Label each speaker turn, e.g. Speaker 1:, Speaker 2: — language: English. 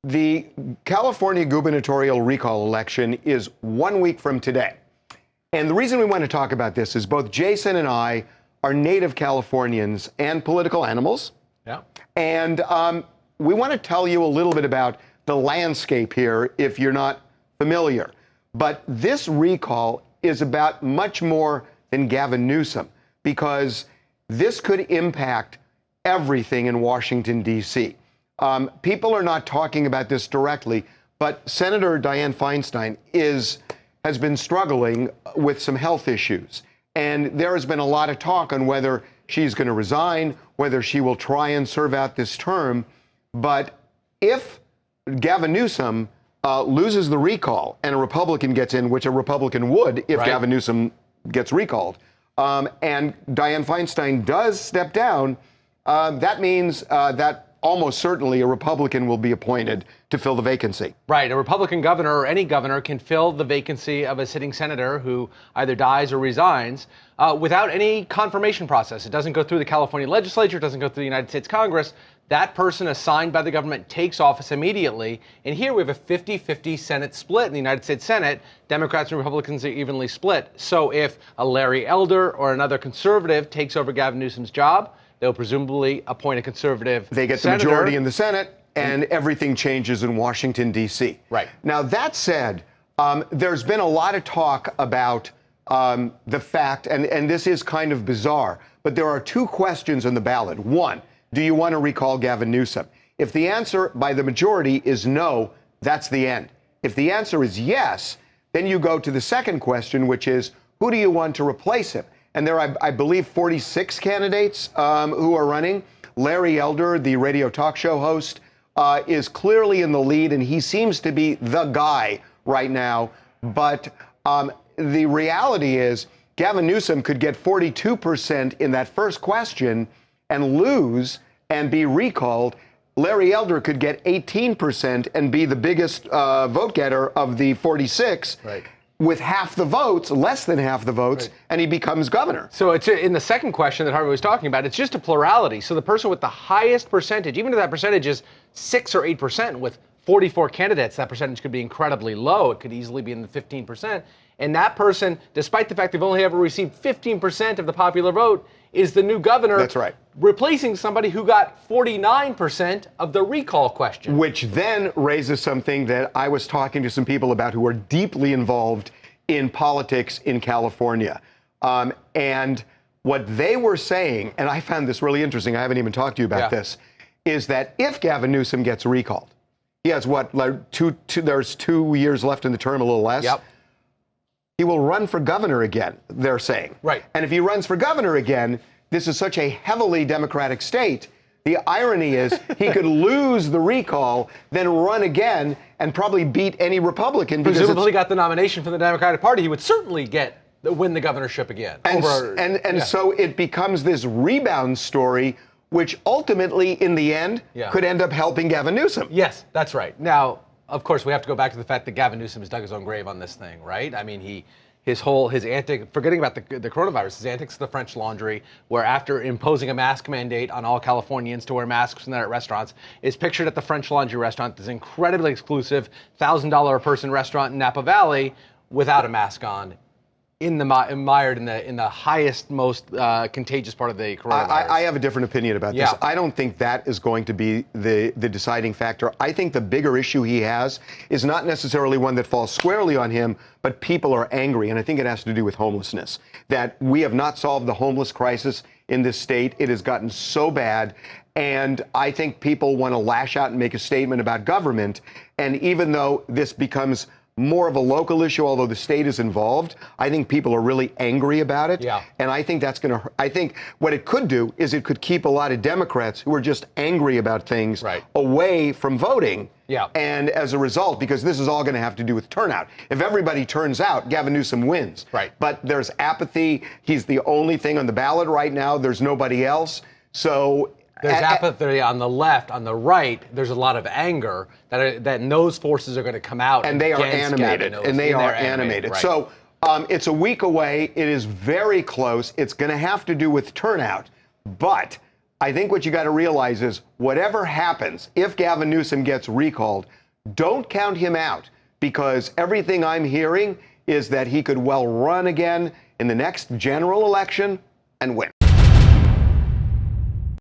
Speaker 1: The California gubernatorial recall election is 1 week from today. And the reason we want to talk about this is both Jason and I are native Californians and political animals.
Speaker 2: Yeah.
Speaker 1: And we want to tell you a little bit about the landscape here if you're not familiar. But this recall is about much more than Gavin Newsom, because this could impact everything in Washington, D.C. People are not talking about this directly, but Senator Dianne Feinstein has been struggling with some health issues. And there has been a lot of talk on whether she's going to resign, whether she will try and serve out this term. But if Gavin Newsom loses the recall and a Republican gets in, which a Republican would if
Speaker 2: Right.
Speaker 1: Gavin Newsom gets recalled, and Dianne Feinstein does step down, that means that almost certainly a Republican will be appointed to fill the vacancy.
Speaker 2: Right. A Republican governor or any governor can fill the vacancy of a sitting senator who either dies or resigns without any confirmation process. It doesn't go through the California legislature. It doesn't go through the United States Congress. That person assigned by the government takes office immediately. And here we have a 50-50 Senate split in the United States Senate. Democrats and Republicans are evenly split. So if a Larry Elder or another conservative takes over Gavin Newsom's job, they'll presumably appoint a conservative
Speaker 1: They get
Speaker 2: senator.
Speaker 1: the majority in the Senate, and everything changes in Washington, D.C.
Speaker 2: Right.
Speaker 1: Now, that said, there's been a lot of talk about the fact, and this is kind of bizarre, but there are two questions on the ballot. One, do you want to recall Gavin Newsom? If the answer by the majority is no, that's the end. If the answer is yes, then you go to the second question, which is, who do you want to replace him? And there are, I believe, 46 candidates who are running. Larry Elder, the radio talk show host, is clearly in the lead, and he seems to be the guy right now. But the reality is Gavin Newsom could get 42% in that first question and lose and be recalled. Larry Elder could get 18% and be the biggest vote getter of the 46.
Speaker 2: Right.
Speaker 1: With half the votes, less than half the votes,
Speaker 2: Right.
Speaker 1: and he becomes governor.
Speaker 2: So it's in the second question that Harvey was talking about, it's just a plurality. So the person with the highest percentage, even if that percentage is 6 or 8%, with 44 candidates, that percentage could be incredibly low. It could easily be in the 15%. And that person, despite the fact they've only ever received 15% of the popular vote, is the new governor.
Speaker 1: That's right.
Speaker 2: Replacing somebody who got 49% of the recall question.
Speaker 1: Which then raises something that I was talking to some people about who are deeply involved in politics in California. And what they were saying, and I found this really interesting, I haven't even talked to you about this, is that if Gavin Newsom gets recalled, he has what, like there's 2 years left in the term, a little less.
Speaker 2: Yep.
Speaker 1: He will run for governor again, they're saying.
Speaker 2: Right.
Speaker 1: And if he runs for governor again, this is such a heavily Democratic state. The irony is he could lose the recall, then run again, and probably beat any Republican.
Speaker 2: Presumably got the nomination from the Democratic Party. He would certainly win the governorship again.
Speaker 1: And so it becomes this rebound story, which ultimately, in the end, could end up helping Gavin Newsom.
Speaker 2: Yes, that's right. Now, of course, we have to go back to the fact that Gavin Newsom has dug his own grave on this thing, right? I mean, his antic, forgetting about the coronavirus, his antics to the French Laundry, where after imposing a mask mandate on all Californians to wear masks when they're at restaurants, is pictured at the French Laundry restaurant, this incredibly exclusive $1,000 a person restaurant in Napa Valley, without a mask on, mired in the highest, most contagious part of the coronavirus.
Speaker 1: I have a different opinion about this. I don't think that is going to be the deciding factor. I think the bigger issue he has is not necessarily one that falls squarely on him, but people are angry, and I think it has to do with homelessness. That we have not solved the homeless crisis in this state. It has gotten so bad, and I think people want to lash out and make a statement about government, and even though this becomes more of a local issue, although the state is involved, I think people are really angry about it.
Speaker 2: Yeah.
Speaker 1: And I think I think what it could do is it could keep a lot of Democrats who are just angry about things away from voting.
Speaker 2: Yeah.
Speaker 1: And as a result, because this is all going to have to do with turnout. If everybody turns out, Gavin Newsom wins.
Speaker 2: Right.
Speaker 1: But there's apathy. He's the only thing on the ballot right now. There's nobody else. So
Speaker 2: there's apathy on the left. On the right, there's a lot of anger that those forces are going to come out.
Speaker 1: And they are animated. And they are animated.
Speaker 2: Right.
Speaker 1: So it's a week away. It is very close. It's going to have to do with turnout. But I think what you got to realize is whatever happens, if Gavin Newsom gets recalled, don't count him out, because everything I'm hearing is that he could well run again in the next general election and win.